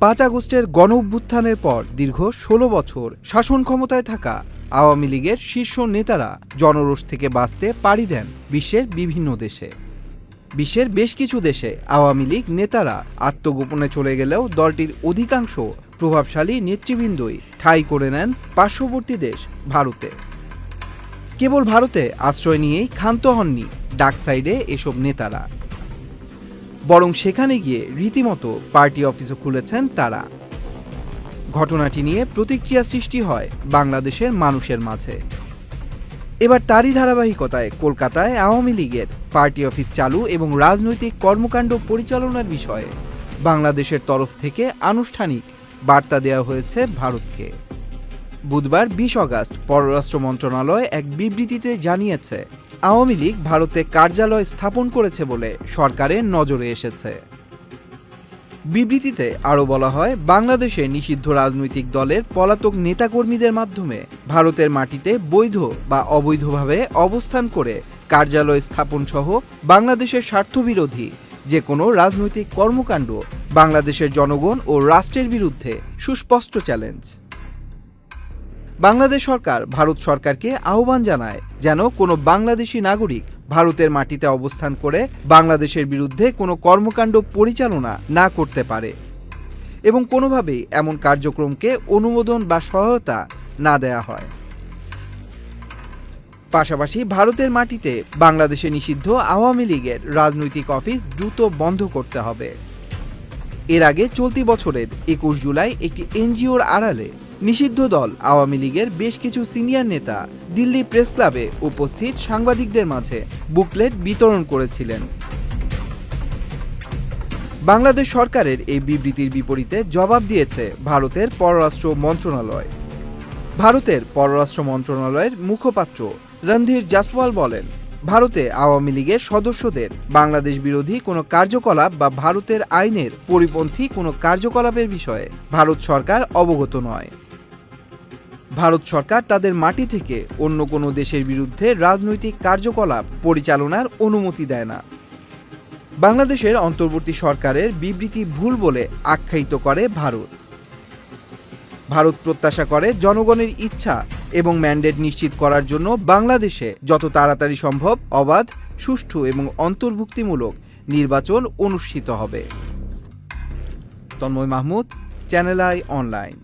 5 আগস্টের গণঅভ্যুত্থানের পর দীর্ঘ 16 বছর শাসন ক্ষমতায় থাকা আওয়ামী লীগের শীর্ষ নেতারা জনরোষ থেকে বাঁচতে পাড়ি দেন বিশ্বের বিভিন্ন দেশে। বিশ্বের বেশ কিছু দেশে আওয়ামী লীগ নেতারা আত্মগোপনে চলে গেলেও দলটির অধিকাংশ প্রভাবশালী নেতৃবৃন্দই ঠাঁই করে নেন পার্শ্ববর্তী দেশ ভারতে। কেবল ভারতে আশ্রয় নিয়েই ক্ষান্ত হননি ডার্ক সাইডে এসব নেতারা, বরং সেখানে গিয়ে রীতিমতো পার্টি অফিসও খুলেছেন তারা। ঘটনাটি নিয়ে প্রতিক্রিয়া সৃষ্টি হয় বাংলাদেশের মানুষের মাঝে। এবার তারই ধারাবাহিকতায় কলকাতায় আওয়ামী লীগের পার্টি অফিস চালু এবং রাজনৈতিক কর্মকাণ্ড পরিচালনার বিষয়ে বাংলাদেশের তরফ থেকে আনুষ্ঠানিক বার্তা দেওয়া হয়েছে ভারতকে। বুধবার 20 আগস্ট পররাষ্ট্র মন্ত্রণালয় এক বিবৃতিতে জানিয়েছে, আওয়ামী লীগ ভারতে কার্যালয় স্থাপন করেছে বলে সরকারের নজরে এসেছে। বিবৃতিতে আরও বলা হয়, বাংলাদেশে নিষিদ্ধ রাজনৈতিক দলের পলাতক নেতাকর্মীদের মাধ্যমে ভারতের মাটিতে বৈধ বা অবৈধভাবে অবস্থান করে কার্যালয় স্থাপন সহ বাংলাদেশের স্বার্থবিরোধী যে কোনো রাজনৈতিক কর্মকাণ্ড বাংলাদেশের জনগণ ও রাষ্ট্রের বিরুদ্ধে সুস্পষ্ট চ্যালেঞ্জ। বাংলাদেশ সরকার ভারত সরকারকে আহ্বান জানায় যেন কোনো বাংলাদেশি নাগরিক ভারতের মাটিতে অবস্থান করে বাংলাদেশের বিরুদ্ধে কোনো কর্মকাণ্ড পরিচালনা না করতে পারে এবং কোনোভাবেই এমন কার্যক্রমকে অনুমোদন বা সহায়তা না দেয়া হয়। পাশাপাশি ভারতের মাটিতে বাংলাদেশে নিষিদ্ধ আওয়ামী লীগের রাজনৈতিক অফিস দ্রুত বন্ধ করতে হবে। এর আগে চলতি বছরের 21 জুলাই একটি এনজিওর আড়ালে নিষিদ্ধ দল আওয়ামী লীগের বেশ কিছু সিনিয়র নেতা দিল্লি প্রেস ক্লাবে উপস্থিত সাংবাদিকদের মাঝে বুকলেট বিতরণ করেছিলেন। বাংলাদেশ সরকারের এই বিবৃতির বিপরীতে জবাব দিয়েছে ভারতের পররাষ্ট্র মন্ত্রণালয়। ভারতের পররাষ্ট্র মন্ত্রণালয়ের মুখপাত্র রণধীর জাসওয়াল বলেন, ভারতে আওয়ামী লীগের সদস্যদের বাংলাদেশ বিরোধী কোনো কার্যকলাপ বা ভারতের আইনের পরিপন্থী কোনো কার্যকলাপের বিষয়ে ভারত সরকার অবগত নয়। ভারত সরকার তাদের মাটি থেকে অন্য কোনো দেশের বিরুদ্ধে রাজনৈতিক কার্যকলাপ পরিচালনার অনুমতি দেয় না। বাংলাদেশের অন্তর্বর্তী সরকারের বিবৃতি ভুল বলে আখ্যায়িত করে ভারত। ভারত প্রত্যাশা করে জনগণের ইচ্ছা এবং ম্যান্ডেট নিশ্চিত করার জন্য বাংলাদেশে যত তাড়াতাড়ি সম্ভব অবাধ, সুষ্ঠু এবং অন্তর্ভুক্তিমূলক নির্বাচন অনুষ্ঠিত হবে। Tanmoy Mahmud, Channel I online.